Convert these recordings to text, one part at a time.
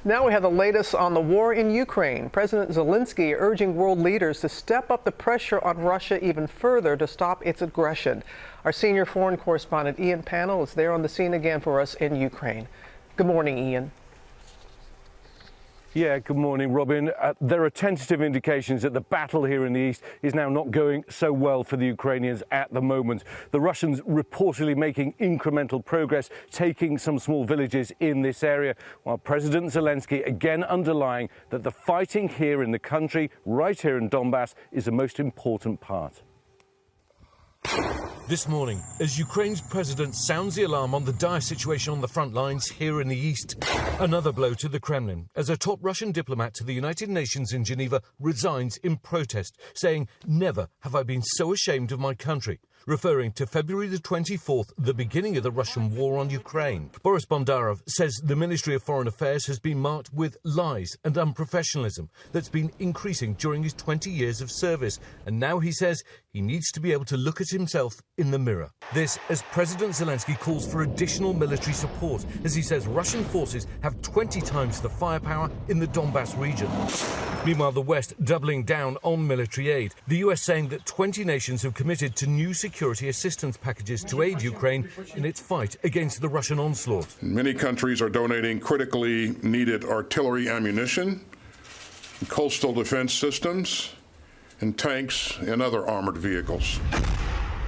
Now we have the latest on the war in Ukraine. President Zelensky urging world leaders to step up the pressure on Russia even further to stop its aggression. Our senior foreign correspondent Ian Pannell is there on the scene again for us in Ukraine. Good morning, Ian. Yeah, good morning, Robin. There are tentative indications that the battle here in the east is now not going so well for the Ukrainians at the moment. The Russians reportedly making incremental progress, taking some small villages in this area, while President Zelensky again underlying that the fighting here in the country, right here in Donbas, is the most important part. This morning, as Ukraine's president sounds the alarm on the dire situation on the front lines here in the east, another blow to the Kremlin as a top Russian diplomat to the United Nations in Geneva resigns in protest, saying, "Never have I been so ashamed of my country," referring to February the 24th, the beginning of the Russian war on Ukraine. Boris Bondarev says the Ministry of Foreign Affairs has been marked with lies and unprofessionalism that's been increasing during his 20 years of service. And now he says he needs to be able to look at himself in the mirror. This as President Zelensky calls for additional military support, as he says Russian forces have 20 times the firepower in the Donbas region. Meanwhile, the West doubling down on military aid. The US saying that 20 nations have committed to new security assistance packages to aid Ukraine in its fight against the Russian onslaught. Many countries are donating critically needed artillery ammunition, coastal defense systems, and tanks and other armored vehicles.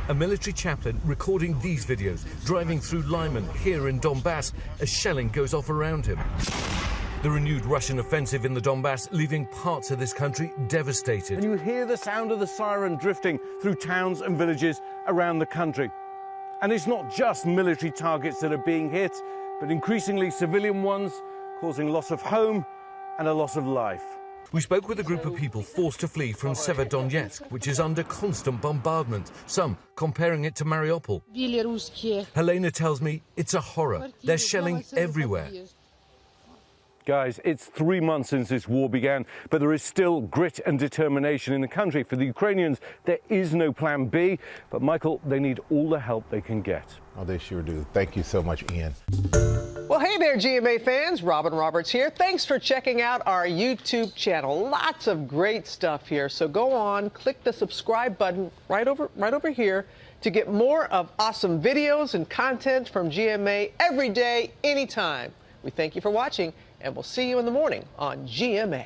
A military chaplain recording these videos, driving through Lyman here in Donbas as shelling goes off around him. The renewed Russian offensive in the Donbas leaving parts of this country devastated. And you hear the sound of the siren drifting through towns and villages around the country. And it's not just military targets that are being hit, but increasingly civilian ones, causing loss of home and a loss of life. We spoke with a group of people forced to flee from Severodonetsk, which is under constant bombardment, some comparing it to Mariupol. Helena tells me it's a horror. They're shelling everywhere. Guys, it's 3 months since this war began, but there is still grit and determination in the country. For the Ukrainians, there is no plan B. But, Michael, they need all the help they can get. Oh, they sure do. Thank you so much, Ian. Well, hey there, GMA fans. Robin Roberts here. Thanks for checking out our YouTube channel. Lots of great stuff here. So go on, click the subscribe button right over here to get more of awesome videos and content from GMA every day, anytime. We thank you for watching, and we'll see you in the morning on GMA.